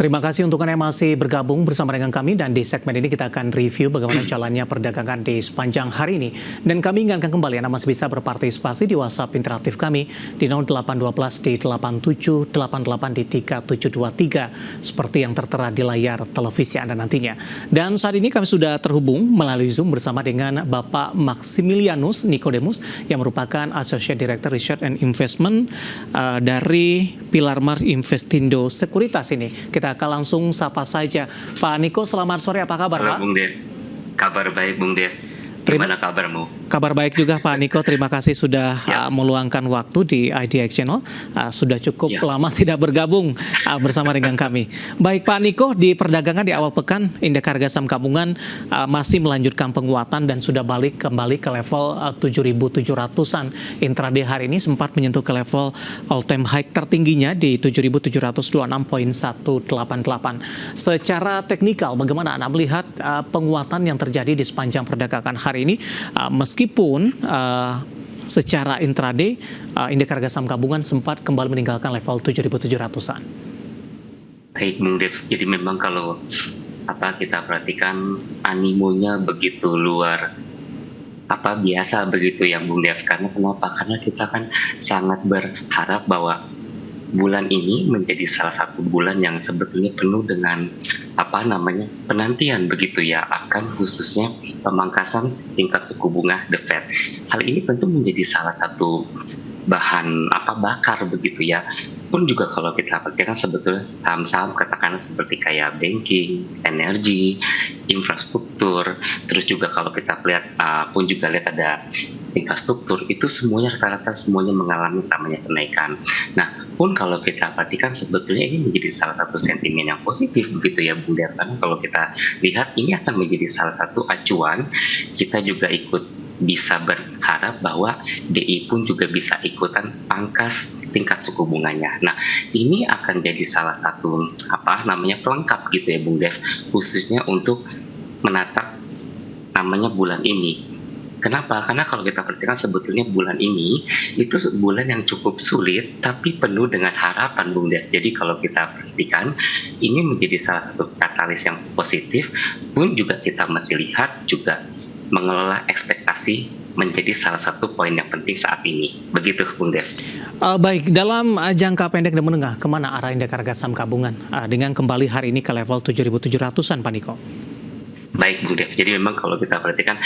Terima kasih untuk Anda yang masih bergabung bersama dengan kami, dan di segmen ini kita akan review bagaimana jalannya perdagangan di sepanjang hari ini. Dan kami ingatkan kembali Anda masih bisa berpartisipasi di WhatsApp interaktif kami di 0812 di 8788 di 3723 seperti yang tertera di layar televisi Anda nantinya. Dan saat ini kami sudah terhubung melalui Zoom bersama dengan Bapak Maximilianus Nicodemus yang merupakan Associate Director Research and Investment dari Pilar Mars Investindo Sekuritas ini. Kita akan langsung sapa saja. Pak Niko, selamat sore, apa kabar, Halo, Pak? Bung Dev. Kabar baik, Bung Dev. Gimana kabarmu? Kabar baik juga, Pak Niko. Terima kasih sudah meluangkan waktu di IDX Channel. Sudah cukup lama tidak bergabung bersama dengan kami. Baik, Pak Niko, di perdagangan di awal pekan, indeks harga saham gabungan masih melanjutkan penguatan dan sudah balik kembali ke level 7.700-an. Intraday hari ini sempat menyentuh ke level all time high tertingginya di 7.726.188. Secara teknikal, bagaimana Anda melihat penguatan yang terjadi di sepanjang perdagangan hari ini, meskipun secara intraday indeks harga saham gabungan sempat kembali meninggalkan level 7.700-an. Baik, Bung Dev. Jadi memang kalau kita perhatikan animonya begitu luar biasa begitu ya, Bung Dev. Karena kenapa? Karena kita kan sangat berharap bahwa bulan ini menjadi salah satu bulan yang sebetulnya penuh dengan penantian begitu ya, akan khususnya pemangkasan tingkat suku bunga The Fed. Hal ini tentu menjadi salah satu bahan bakar begitu ya. Pun juga kalau kita perhatikan sebetulnya saham-saham katakanlah seperti kayak banking, energi, infrastruktur, terus juga kalau kita lihat ada infrastruktur, itu semuanya rata-rata semuanya mengalami namanya kenaikan. Nah, pun kalau kita perhatikan sebetulnya ini menjadi salah satu sentimen yang positif begitu ya, Bung Der. Karena kalau kita lihat ini akan menjadi salah satu acuan, kita juga ikut bisa berharap bahwa BI pun juga bisa ikutan pangkas tingkat suku bunganya. Nah, ini akan jadi salah satu pelengkap gitu ya, Bung Dev, khususnya untuk menatap bulan ini. Kenapa? Karena kalau kita perhatikan sebetulnya bulan ini itu bulan yang cukup sulit tapi penuh dengan harapan, Bung Dev. Jadi kalau kita perhatikan ini menjadi salah satu katalis yang positif, pun juga kita masih lihat juga mengelola ekspektasi menjadi salah satu poin yang penting saat ini. Begitu, Bung Dev. Baik, dalam jangka pendek dan menengah, kemana arah indeks harga saham gabungan dengan kembali hari ini ke level 7.700-an, Pak Niko? Baik, Bung Dev. Jadi memang kalau kita perhatikan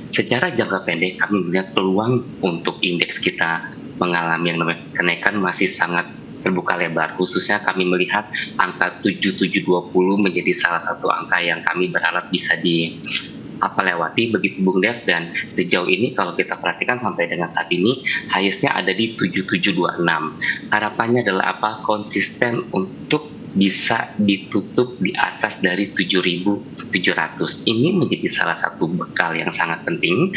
secara jangka pendek, kami melihat peluang untuk indeks kita mengalami yang namanya kenaikan masih sangat terbuka lebar. Khususnya kami melihat angka 7720 menjadi salah satu angka yang kami berharap bisa lewati begitu, Bung Dev. Dan sejauh ini kalau kita perhatikan sampai dengan saat ini highest-nya ada di 7726. Harapannya adalah konsisten untuk bisa ditutup di atas dari 7.700. Ini menjadi salah satu bekal yang sangat penting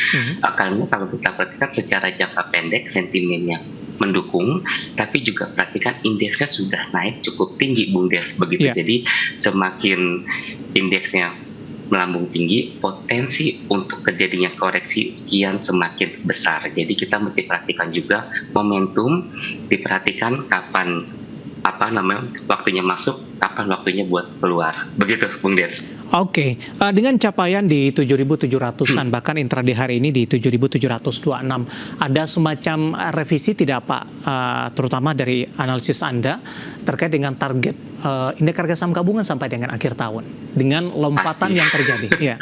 karena kalau kita perhatikan secara jangka pendek sentimennya mendukung, tapi juga perhatikan indeksnya sudah naik cukup tinggi, Bung Dev, begitu. Jadi semakin indeksnya melambung tinggi, potensi untuk terjadinya koreksi sekian semakin besar. Jadi kita mesti perhatikan juga momentum, diperhatikan kapan waktunya masuk, kapan waktunya buat keluar. Begitu, Bung Dev. Oke, dengan capaian di 7.700-an, bahkan intraday hari ini di 7.726, ada semacam revisi tidak, Pak, terutama dari analisis Anda terkait dengan target indeks harga saham gabungan sampai dengan akhir tahun dengan lompatan yang terjadi? Ya.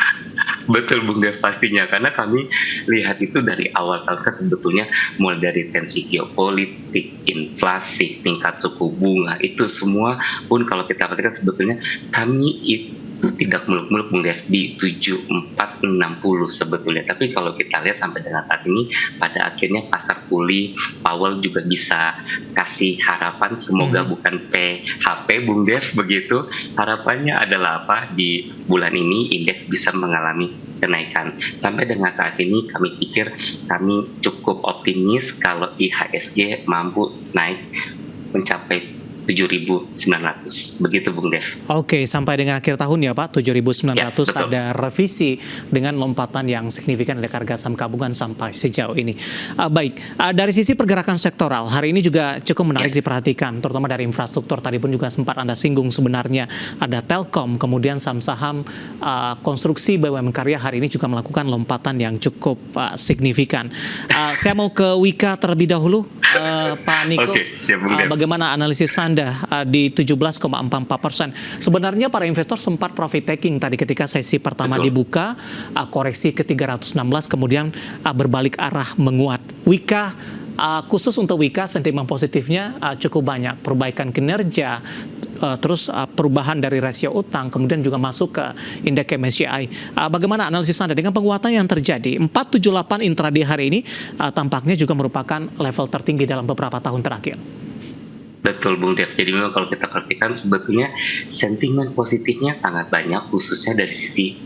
Betul, Bung Dev, pastinya. Karena kami lihat itu dari awal tahun sebetulnya mulai dari tensi geopolitik, inflasi, tingkat suku bunga, itu semua pun kalau kita perhatikan sebetulnya kami itu tidak muluk-muluk, Bung Dev, di 7460 sebetulnya. Tapi kalau kita lihat sampai dengan saat ini pada akhirnya pasar pulih, Powell juga bisa kasih harapan semoga bukan PHP, Bung Dev, begitu. Harapannya adalah di bulan ini indeks bisa mengalami kenaikan. Sampai dengan saat ini kami pikir kami cukup optimis kalau IHSG mampu naik mencapai 7.900. Begitu Bung Dev. Oke, sampai dengan akhir tahun ya Pak, 7.900 Ya, betul. ada revisi dengan lompatan yang signifikan dari harga saham gabungan sampai sejauh ini. Baik, dari sisi pergerakan sektoral, hari ini juga cukup menarik diperhatikan, terutama dari infrastruktur. Tadi pun juga sempat Anda singgung sebenarnya ada Telkom, kemudian saham-saham konstruksi BUMN Karya hari ini juga melakukan lompatan yang cukup signifikan. Saya mau ke Wika terlebih dahulu, Pak Niko. Oke, siap, Bung Dev. Bagaimana analisis Anda di 17,44%? Sebenarnya para investor sempat profit taking tadi ketika sesi pertama dibuka, koreksi ke 316, kemudian berbalik arah menguat. Wika, khusus untuk Wika, sentimen positifnya cukup banyak. Perbaikan kinerja, terus perubahan dari rasio utang, kemudian juga masuk ke indeks MSCI. Bagaimana analisis Anda dengan penguatan yang terjadi? 478 intraday hari ini tampaknya juga merupakan level tertinggi dalam beberapa tahun terakhir. Betul Bung Dev. Jadi memang kalau kita perhatikan sebetulnya sentimen positifnya sangat banyak, khususnya dari sisi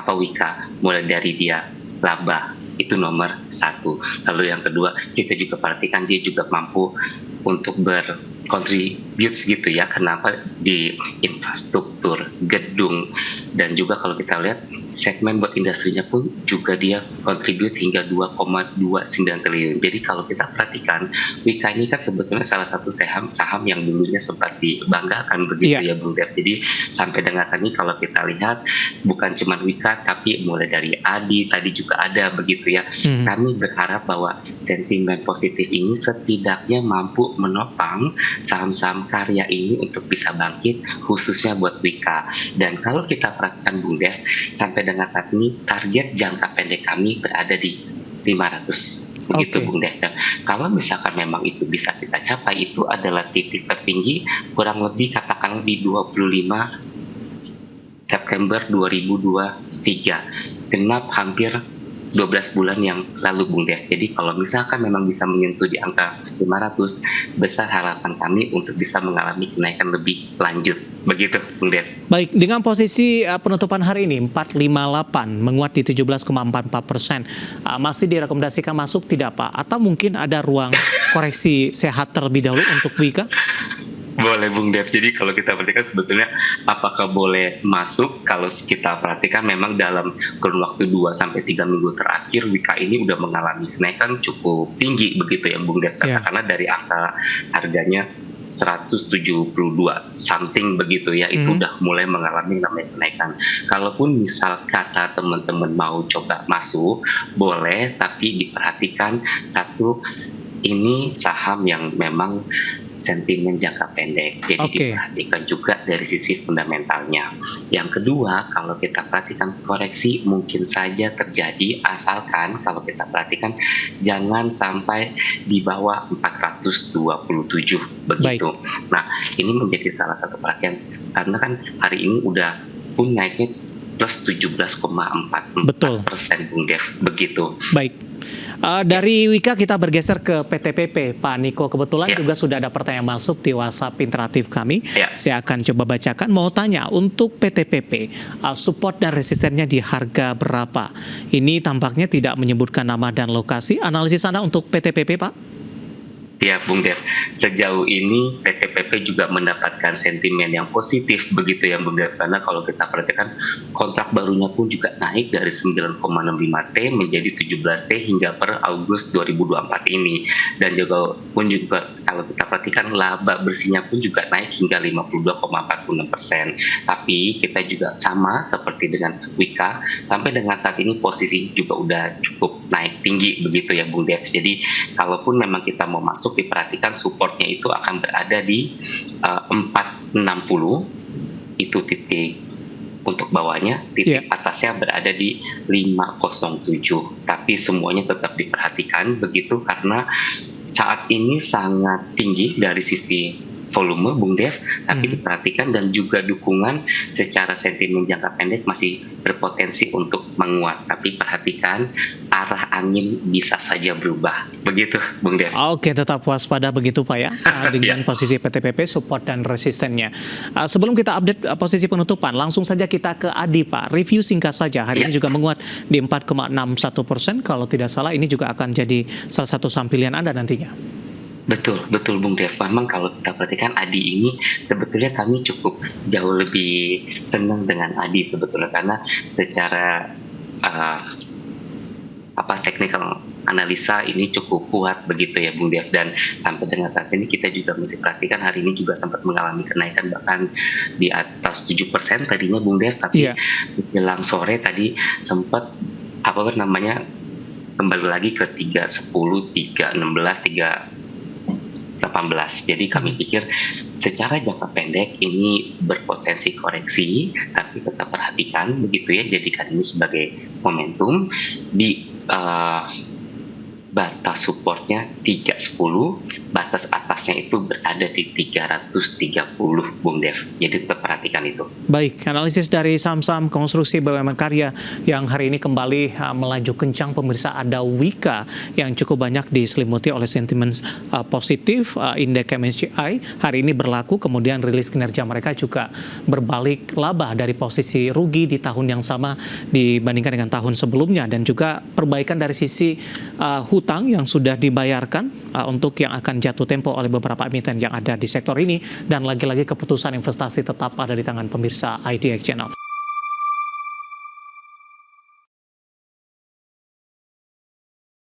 Wika, mulai dari dia laba itu nomor 1. Lalu yang kedua kita juga perhatikan dia juga mampu untuk berkontribut gitu ya, kenapa di infrastruktur, gedung, dan juga kalau kita lihat segmen buat industrinya pun juga dia kontribut hingga 2,29 triliun. Jadi kalau kita perhatikan Wika ini kan sebetulnya salah satu saham yang dulunya sempat dibanggakan begitu ya Bung Dev. Jadi sampai dengan saat ini kalau kita lihat bukan cuma Wika tapi mulai dari Adi tadi juga ada begitu ya. Kami berharap bahwa sentimen positif ini setidaknya mampu menopang saham-saham karya ini untuk bisa bangkit khususnya buat Wika. Dan kalau kita perhatikan Bung Dev, sampai dengan saat ini target jangka pendek kami berada di 500. Begitu Bung Dev. Dan kalau misalkan memang itu bisa kita capai, itu adalah titik tertinggi kurang lebih katakanlah di 25 September 2023. Genap hampir 12 bulan yang lalu Bung Dev. Jadi kalau misalkan memang bisa menyentuh di angka 500, besar harapan kami untuk bisa mengalami kenaikan lebih lanjut. Begitu Bung Dev. Baik, dengan posisi penutupan hari ini 458 menguat di 17,44%. Masih direkomendasikan masuk tidak Pak? Atau mungkin ada ruang koreksi sehat terlebih dahulu untuk Wika? Boleh Bung Dev. Jadi kalau kita perhatikan sebetulnya apakah boleh masuk, kalau kita perhatikan memang dalam kurun waktu 2-3 minggu terakhir Wika ini udah mengalami kenaikan cukup tinggi begitu ya Bung Dev. Karena dari angka harganya 172 something begitu ya, itu udah mulai mengalami namanya kenaikan. Kalaupun misal kata teman-teman mau coba masuk, boleh, tapi diperhatikan satu, ini saham yang memang sentimen jangka pendek, jadi diperhatikan juga dari sisi fundamentalnya. Yang kedua, kalau kita perhatikan koreksi mungkin saja terjadi, asalkan kalau kita perhatikan jangan sampai di bawah 427 begitu. Nah, ini menjadi salah satu perhatian karena kan hari ini udah pun naiknya plus 17,4% Bung Dev begitu. Baik. Dari Wika kita bergeser ke PTPP, Pak Niko. Kebetulan juga sudah ada pertanyaan masuk di WhatsApp interaktif kami. Saya akan coba bacakan. Mau tanya, untuk PTPP, support dan resistennya di harga berapa? Ini tampaknya tidak menyebutkan nama dan lokasi. Analisis Anda untuk PTPP, Pak? Ya Bung Dev, sejauh ini PTPP juga mendapatkan sentimen yang positif begitu ya Bung Dev, karena kalau kita perhatikan kontrak barunya pun juga naik dari 9,65T menjadi 17T hingga per Agustus 2024 ini, dan juga kalau kita perhatikan laba bersihnya pun juga naik hingga 52,46%. Tapi kita juga sama seperti dengan Wika, sampai dengan saat ini posisi juga udah cukup naik tinggi begitu ya Bung Dev. Jadi kalaupun memang kita mau masuk, diperhatikan supportnya itu akan berada di 460, itu titik untuk bawahnya, titik atasnya berada di 507. Tapi semuanya tetap diperhatikan begitu karena saat ini sangat tinggi dari sisi volume Bung Dev, tapi diperhatikan dan juga dukungan secara sentimen jangka pendek masih berpotensi untuk menguat, tapi perhatikan arah angin bisa saja berubah begitu Bung Dev. Oke, tetap waspada begitu Pak ya, dengan posisi PTPP support dan resistennya. Sebelum kita update posisi penutupan, langsung saja kita ke Adi Pak. Review singkat saja, hari ini juga menguat di 4,61%, kalau tidak salah ini juga akan jadi salah satu saham pilihan Anda nantinya. Betul, betul Bung Dev. Memang kalau kita perhatikan Adi ini sebetulnya kami cukup jauh lebih senang dengan Adi sebetulnya karena secara uh, technical analisa ini cukup kuat begitu ya Bung Dev, dan sampai dengan saat ini kita juga mesti perhatikan hari ini juga sempat mengalami kenaikan bahkan di atas 7% tadinya Bung Dev, tapi Iya, menjelang sore tadi sempat kembali lagi ke 310, 316, 318. Jadi kami pikir secara jangka pendek ini berpotensi koreksi, tapi tetap perhatikan begitu ya, jadikan ini sebagai momentum di batas supportnya 310, batas atasnya itu berada di 330 Bung Dev. Jadi tetap perhatikan itu. baik. Analisis dari saham-saham konstruksi BUMN Karya yang hari ini kembali melaju kencang, pemirsa. Ada Wika yang cukup banyak diselimuti oleh sentimen positif. Indeks MSCI hari ini berlaku, kemudian rilis kinerja mereka juga berbalik laba dari posisi rugi di tahun yang sama dibandingkan dengan tahun sebelumnya, dan juga perbaikan dari sisi hutang yang sudah dibayarkan untuk yang akan jatuh tempo oleh beberapa emiten yang ada di sektor ini, dan lagi-lagi keputusan investasi tetap ada di tangan pemirsa IDX Channel.